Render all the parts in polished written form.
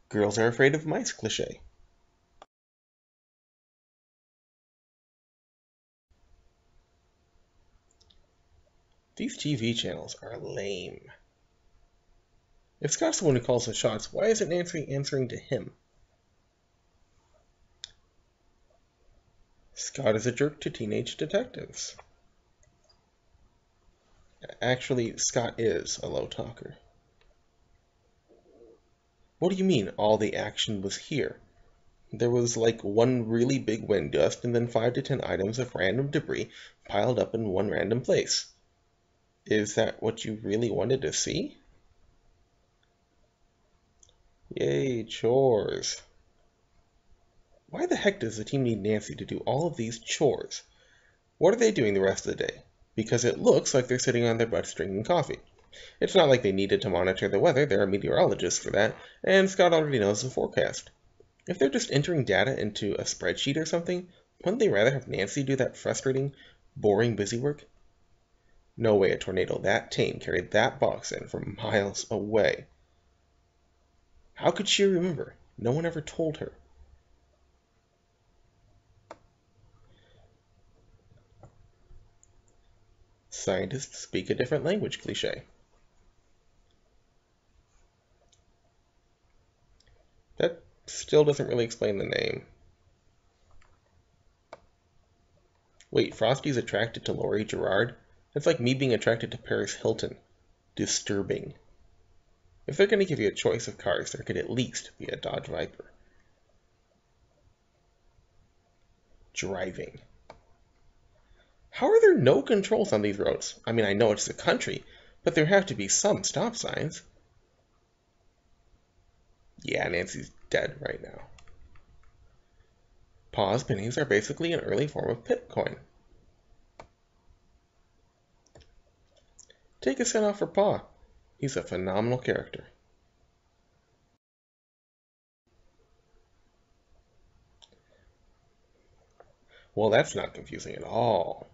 Girls are afraid of mice cliché. These TV channels are lame. If Scott's the one who calls the shots, why isn't Nancy answering to him? Scott is a jerk to teenage detectives. Actually, Scott is a low talker. What do you mean, all the action was here? There was like one really big wind gust and then 5 to 10 items of random debris piled up in one random place. Is that what you really wanted to see? Yay, chores. Why the heck does the team need Nancy to do all of these chores? What are they doing the rest of the day? Because it looks like they're sitting on their butts drinking coffee. It's not like they needed to monitor the weather, there are meteorologists for that, and Scott already knows the forecast. If they're just entering data into a spreadsheet or something, wouldn't they rather have Nancy do that frustrating, boring busy work? No way a tornado that tame carried that box in from miles away. How could she remember? No one ever told her. Scientists speak a different language cliché. That still doesn't really explain the name. Wait, Frosty's attracted to Laurie Gerard? That's like me being attracted to Paris Hilton. Disturbing. If they're going to give you a choice of cars, there could at least be a Dodge Viper. Driving. How are there no controls on these roads? I mean, I know it's the country, but there have to be some stop signs. Yeah, Nancy's dead right now. Paw's pennies are basically an early form of Bitcoin. Take a cent off for Paw. He's a phenomenal character. Well, that's not confusing at all.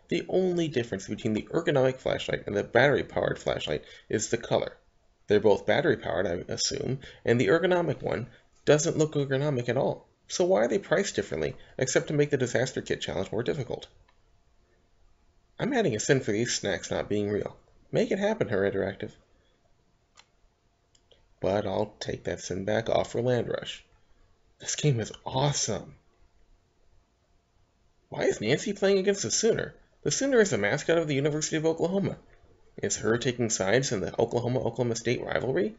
The only difference between the ergonomic flashlight and the battery-powered flashlight is the color. They're both battery-powered, I assume, and the ergonomic one doesn't look ergonomic at all. So why are they priced differently, except to make the disaster kit challenge more difficult? I'm adding a sin for these snacks not being real. Make it happen, Her Interactive. But I'll take that sin back off for Land Rush. This game is awesome. Why is Nancy playing against the Sooner? The Sooner is the mascot of the University of Oklahoma. Is her taking sides in the Oklahoma-Oklahoma State rivalry?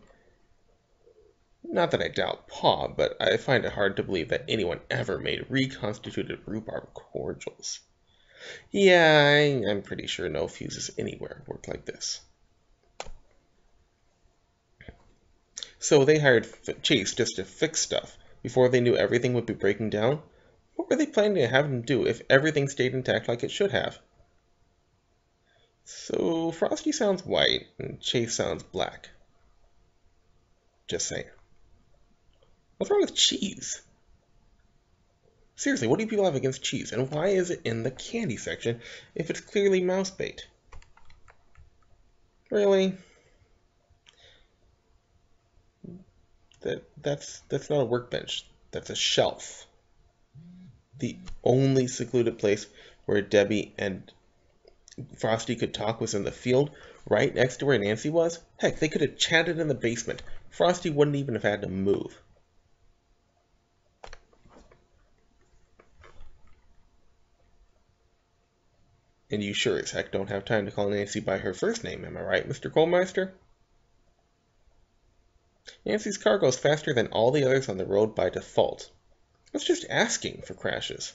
Not that I doubt Paw, but I find it hard to believe that anyone ever made reconstituted rhubarb cordials. Yeah, I'm pretty sure no fuses anywhere work like this. So they hired Chase just to fix stuff before they knew everything would be breaking down? What were they planning to have him do if everything stayed intact like it should have? So Frosty sounds white and Chase sounds black. Just saying. What's wrong with cheese? Seriously, what do you people have against cheese, and why is it in the candy section if it's clearly mouse bait? Really? That's not a workbench. That's a shelf. The only secluded place where Debbie and Frosty could talk was in the field, right next to where Nancy was. Heck, they could have chatted in the basement. Frosty wouldn't even have had to move. And you sure as heck don't have time to call Nancy by her first name, am I right, Mr. Coalmeister? Nancy's car goes faster than all the others on the road by default. It's just asking for crashes.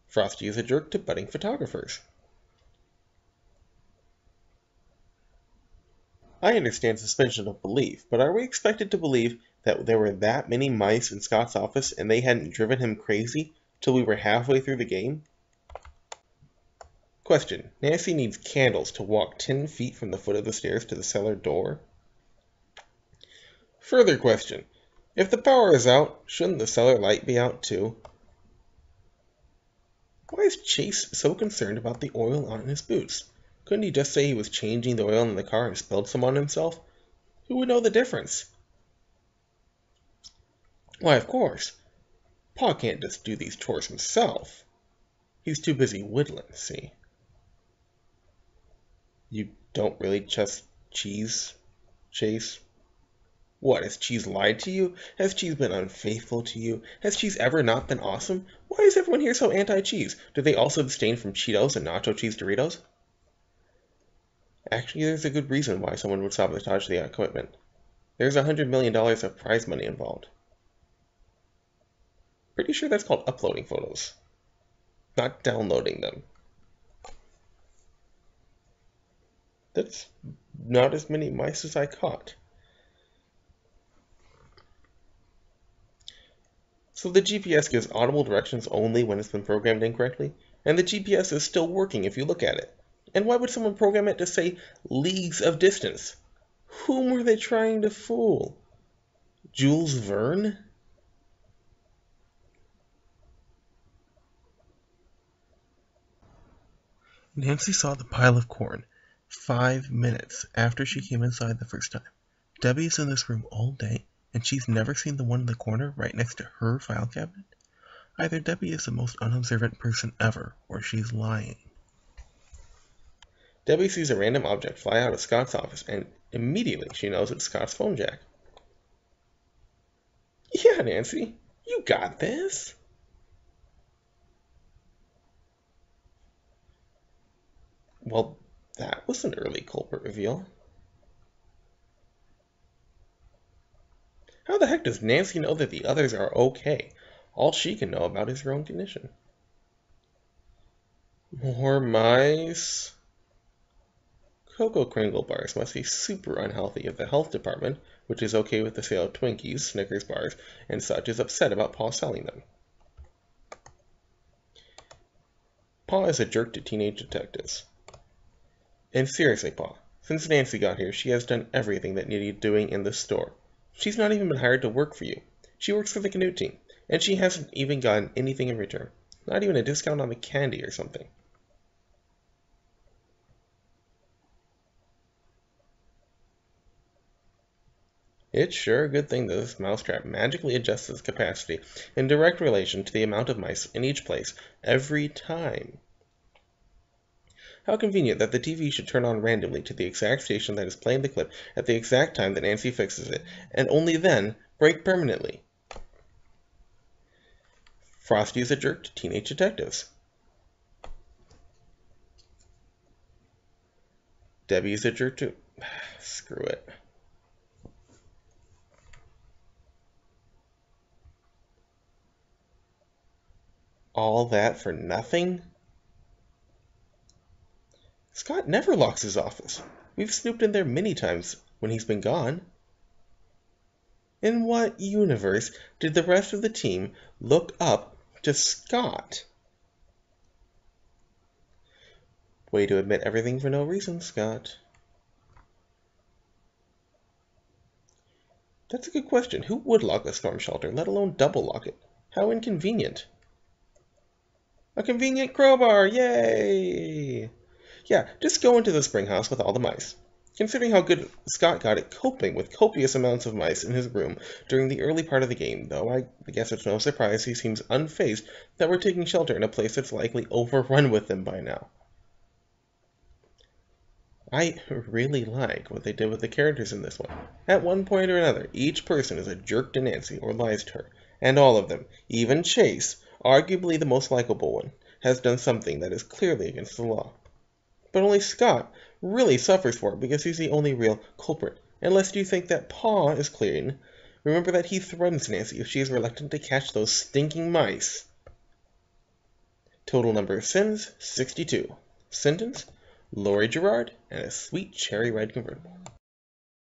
Frosty is a jerk to budding photographers. I understand suspension of belief, but are we expected to believe that there were that many mice in Scott's office and they hadn't driven him crazy till we were halfway through the game? Question. Nancy needs candles to walk 10 feet from the foot of the stairs to the cellar door? Further question. If the power is out, shouldn't the cellar light be out too? Why is Chase so concerned about the oil on his boots? Couldn't he just say he was changing the oil in the car and spilled some on himself? Who would know the difference? Why, of course. Pa can't just do these chores himself. He's too busy whittling, see? You don't really just cheese, Chase? What, has Cheese lied to you? Has Cheese been unfaithful to you? Has Cheese ever not been awesome? Why is everyone here so anti-cheese? Do they also abstain from Cheetos and nacho cheese Doritos? Actually, there's a good reason why someone would sabotage the equipment. There's $100 million of prize money involved. Pretty sure that's called uploading photos, not downloading them. That's not as many mice as I caught. So the GPS gives audible directions only when it's been programmed incorrectly, and the GPS is still working if you look at it. And why would someone program it to say leagues of distance? Whom were they trying to fool? Jules Verne? Nancy saw the pile of corn 5 minutes after she came inside the first time. Debbie's in this room all day, and she's never seen the one in the corner right next to her file cabinet. Either Debbie is the most unobservant person ever, or she's lying. Debbie sees a random object fly out of Scott's office, and immediately she knows it's Scott's phone jack. Yeah, Nancy, you got this. Well, that was an early culprit reveal. How the heck does Nancy know that the others are okay? All she can know about is her own condition. More mice? Cocoa Kringle bars must be super unhealthy if the health department, which is okay with the sale of Twinkies, Snickers bars, and such, is upset about Pa selling them. Pa is a jerk to teenage detectives. And seriously, Pa, since Nancy got here, she has done everything that needed doing in the store. She's not even been hired to work for you. She works for the Canute team, and she hasn't even gotten anything in return. Not even a discount on the candy or something. It's sure a good thing that this mousetrap magically adjusts its capacity in direct relation to the amount of mice in each place every time. How convenient that the TV should turn on randomly to the exact station that is playing the clip at the exact time that Nancy fixes it, and only then break permanently. Frosty is a jerk to teenage detectives. Debbie is a jerk to... Screw it. All that for nothing? Scott never locks his office. We've snooped in there many times when he's been gone. In what universe did the rest of the team look up to Scott? Way to admit everything for no reason, Scott. That's a good question. Who would lock a storm shelter, let alone double lock it? How inconvenient. A convenient crowbar, yay! Yeah, just go into the spring house with all the mice. Considering how good Scott got at coping with copious amounts of mice in his room during the early part of the game, though I guess it's no surprise he seems unfazed that we're taking shelter in a place that's likely overrun with them by now. I really like what they did with the characters in this one. At one point or another, each person is a jerk to Nancy or lies to her, and all of them, even Chase, arguably the most likable one, has done something that is clearly against the law. But only Scott really suffers for it because he's the only real culprit. Unless you think that Pa is clean, remember that he threatens Nancy if she is reluctant to catch those stinking mice. Total number of sins, 62. Sentence, Lori Gerard and a sweet cherry red convertible.